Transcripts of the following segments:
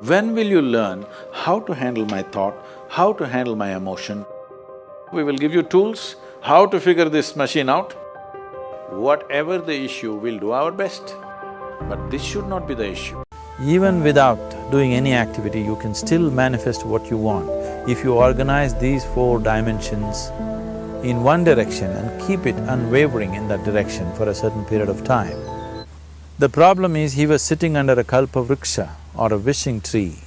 When will you learn how to handle my thought, how to handle my emotion? We will give you tools, how to figure this machine out. Whatever the issue, we'll do our best. But this should not be the issue. Even without doing any activity, you can still manifest what you want if you organize these 4 dimensions in one direction and keep it unwavering in that direction for a certain period of time. The problem is, he was sitting under a kalpa vriksha or a wishing tree.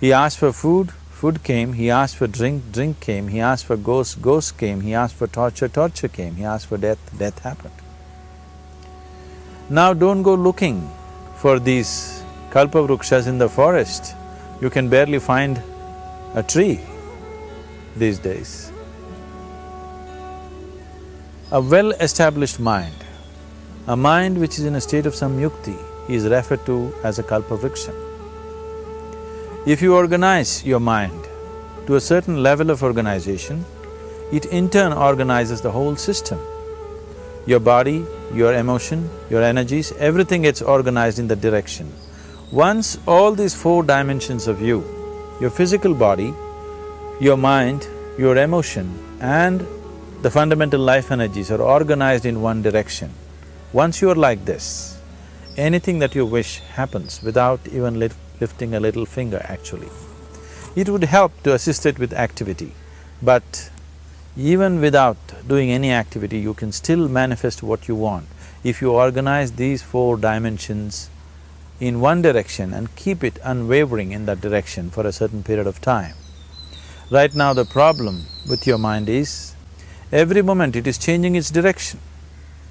He asked for food, food came, he asked for drink, drink came, he asked for ghost, ghost came, he asked for torture, torture came, he asked for death, death happened. Now don't go looking for these kalpa vrikshas in the forest. You can barely find a tree these days. A well-established mind, a mind which is in a state of samyukti, is referred to as a kalpa vriksha. If you organize your mind to a certain level of organization, it in turn organizes the whole system. Your body, your emotion, your energies, everything gets organized in that direction. Once all these 4 dimensions of you, your physical body, your mind, your emotion and the fundamental life energies are organized in one direction, once you are like this, anything that you wish happens without even lifting a little finger actually. It would help to assist it with activity, but even without doing any activity, you can still manifest what you want if you organize these 4 dimensions in one direction and keep it unwavering in that direction for a certain period of time. Right now the problem with your mind is, every moment it is changing its direction.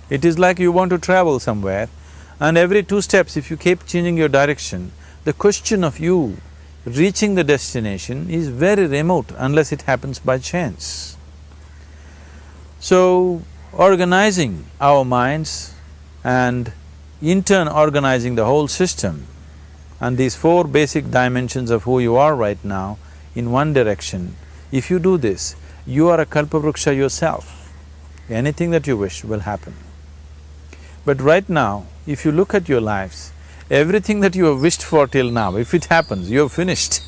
It is like you want to travel somewhere and every 2 steps if you keep changing your direction, the question of you reaching the destination is very remote unless it happens by chance. So, organizing our minds and in turn organizing the whole system and these 4 basic dimensions of who you are right now in one direction, if you do this, you are a kalpa vriksha yourself. Anything that you wish will happen. But right now, if you look at your lives, everything that you have wished for till now, if it happens, you have finished.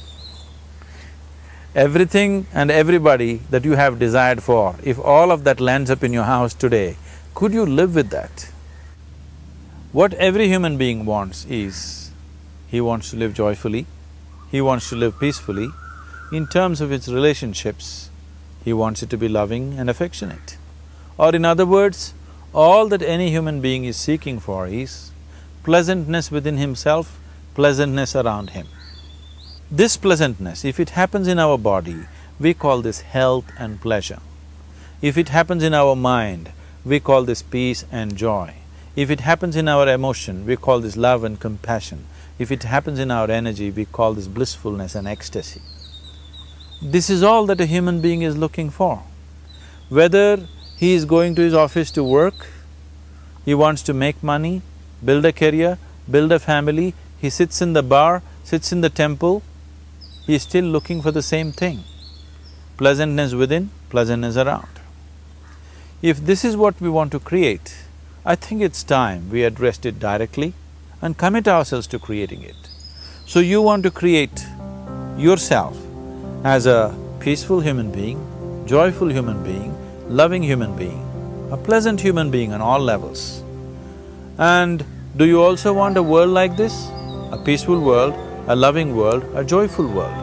Everything and everybody that you have desired for, if all of that lands up in your house today, could you live with that? What every human being wants is, he wants to live joyfully, he wants to live peacefully. In terms of its relationships, he wants it to be loving and affectionate. Or in other words, all that any human being is seeking for is pleasantness within himself, pleasantness around him. This pleasantness, if it happens in our body, we call this health and pleasure. If it happens in our mind, we call this peace and joy. If it happens in our emotion, we call this love and compassion. If it happens in our energy, we call this blissfulness and ecstasy. This is all that a human being is looking for. Whether he is going to his office to work, he wants to make money, build a career, build a family, he sits in the bar, sits in the temple, he is still looking for the same thing, pleasantness within, pleasantness around. If this is what we want to create, I think it's time we addressed it directly and commit ourselves to creating it. So you want to create yourself as a peaceful human being, joyful human being, loving human being, a pleasant human being on all levels. And do you also want a world like this? A peaceful world, a loving world, a joyful world?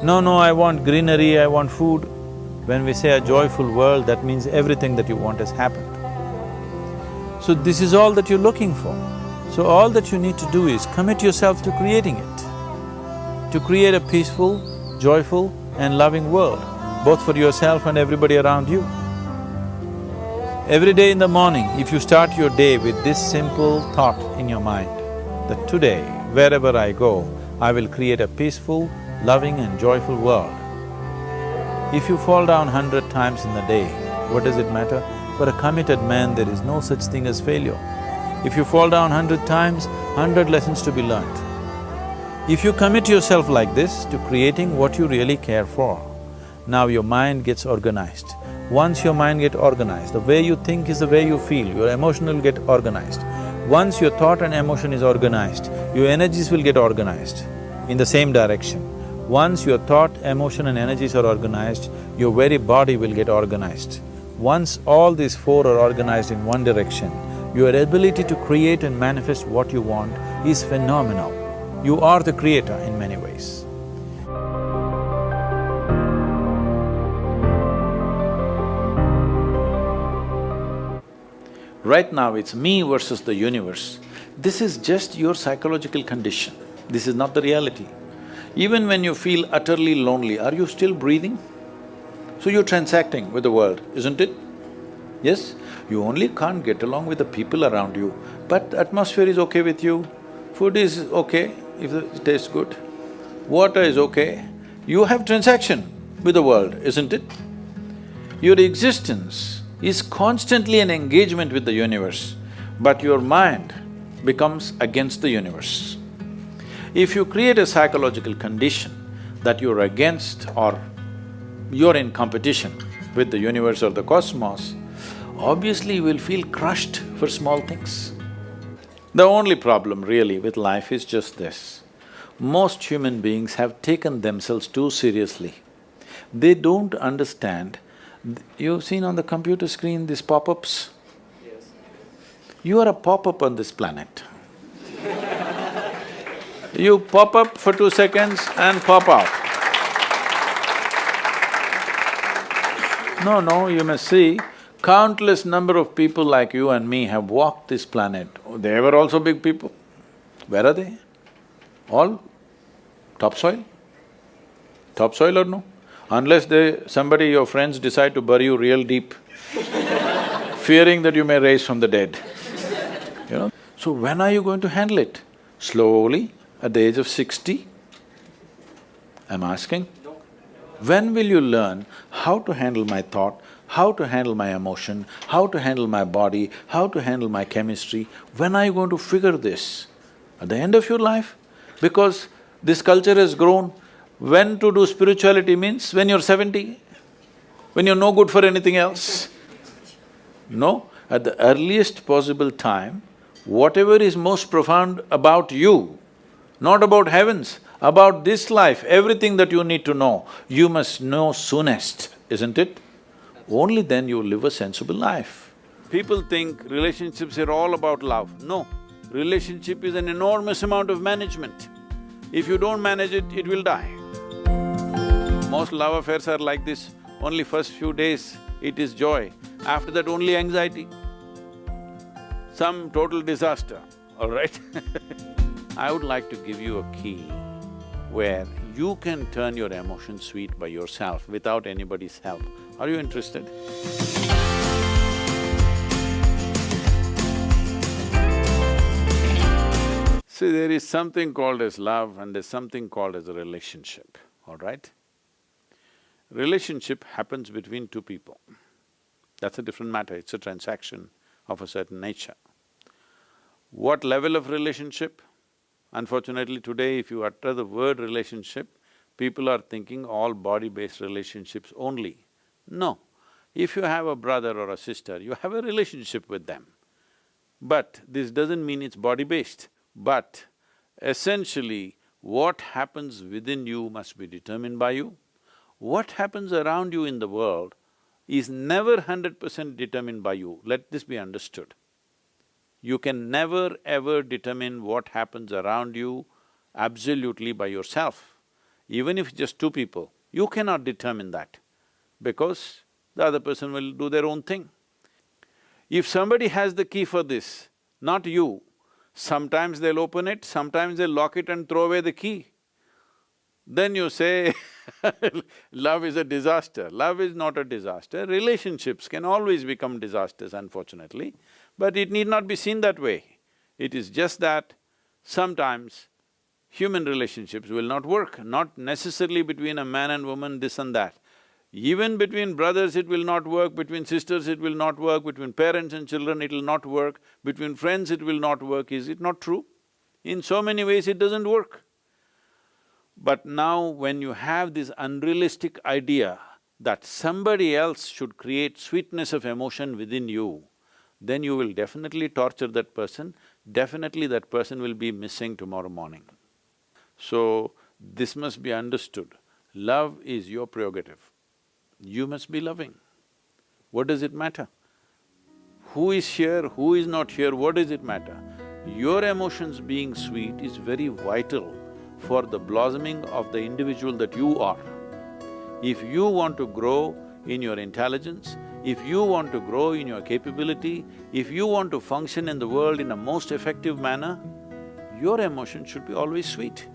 No, no, I want greenery, I want food. When we say a joyful world, that means everything that you want has happened. So this is all that you're looking for. So all that you need to do is commit yourself to creating it, to create a peaceful, joyful and loving world, both for yourself and everybody around you. Every day in the morning, if you start your day with this simple thought in your mind, that today, wherever I go, I will create a peaceful, loving and joyful world. If you fall down 100 times in the day, what does it matter? For a committed man, there is no such thing as failure. If you fall down 100 times, 100 lessons to be learnt. If you commit yourself like this to creating what you really care for, now your mind gets organized. Once your mind gets organized, the way you think is the way you feel, your emotion will get organized. Once your thought and emotion is organized, your energies will get organized in the same direction. Once your thought, emotion and energies are organized, your very body will get organized. Once all these four are organized in one direction, your ability to create and manifest what you want is phenomenal. You are the creator in many ways. Right now it's me versus the universe. This is just your psychological condition. This is not the reality. Even when you feel utterly lonely, are you still breathing? So you're transacting with the world, isn't it? Yes? You only can't get along with the people around you, but the atmosphere is okay with you, food is okay if it tastes good, water is okay. You have transaction with the world, isn't it? Your existence is constantly an engagement with the universe, but your mind becomes against the universe. If you create a psychological condition that you're against or you're in competition with the universe or the cosmos, obviously you will feel crushed for small things. The only problem really with life is just this. Most human beings have taken themselves too seriously. They don't understand. You've seen on the computer screen these pop-ups? Yes. You are a pop-up on this planet. You pop up for 2 seconds and pop out. No, you must see, countless number of people like you and me have walked this planet. They were also big people. Where are they? All topsoil? Topsoil or no? Unless somebody, your friends decide to bury you real deep, fearing that you may rise from the dead, you know. So when are you going to handle it? Slowly, at the age of 60? I'm asking. When will you learn how to handle my thought, how to handle my emotion, how to handle my body, how to handle my chemistry? When are you going to figure this? At the end of your life? Because this culture has grown. When to do spirituality means when you're 70, when you're no good for anything else. No, at the earliest possible time, whatever is most profound about you, not about heavens, about this life, everything that you need to know, you must know soonest, isn't it? Only then you will live a sensible life. People think relationships are all about love. No, relationship is an enormous amount of management. If you don't manage it, it will die. Most love affairs are like this, only first few days it is joy, after that only anxiety. Some total disaster, all right? I would like to give you a key where you can turn your emotions sweet by yourself without anybody's help. Are you interested? See, there is something called as love and there's something called as a relationship, all right? Relationship happens between two people. That's a different matter, it's a transaction of a certain nature. What level of relationship? Unfortunately today, if you utter the word relationship, people are thinking all body-based relationships only. No, if you have a brother or a sister, you have a relationship with them. But this doesn't mean it's body-based. But essentially, what happens within you must be determined by you. What happens around you in the world is never 100% determined by you, let this be understood. You can never ever determine what happens around you absolutely by yourself. Even if just two people, you cannot determine that because the other person will do their own thing. If somebody has the key for this, not you, sometimes they'll open it, sometimes they'll lock it and throw away the key. Then you say, love is a disaster. Love is not a disaster. Relationships can always become disasters, unfortunately, but it need not be seen that way. It is just that sometimes human relationships will not work, not necessarily between a man and woman, this and that. Even between brothers it will not work, between sisters it will not work, between parents and children it will not work, between friends it will not work, is it not true? In so many ways it doesn't work. But now when you have this unrealistic idea that somebody else should create sweetness of emotion within you, then you will definitely torture that person definitely that person will be missing tomorrow morning. So, this must be understood. Love is your prerogative. You must be loving. What does it matter? Who is here, who is not here, what does it matter? Your emotions being sweet is very vital for the blossoming of the individual that you are. If you want to grow in your intelligence, if you want to grow in your capability, if you want to function in the world in a most effective manner, your emotion should be always sweet.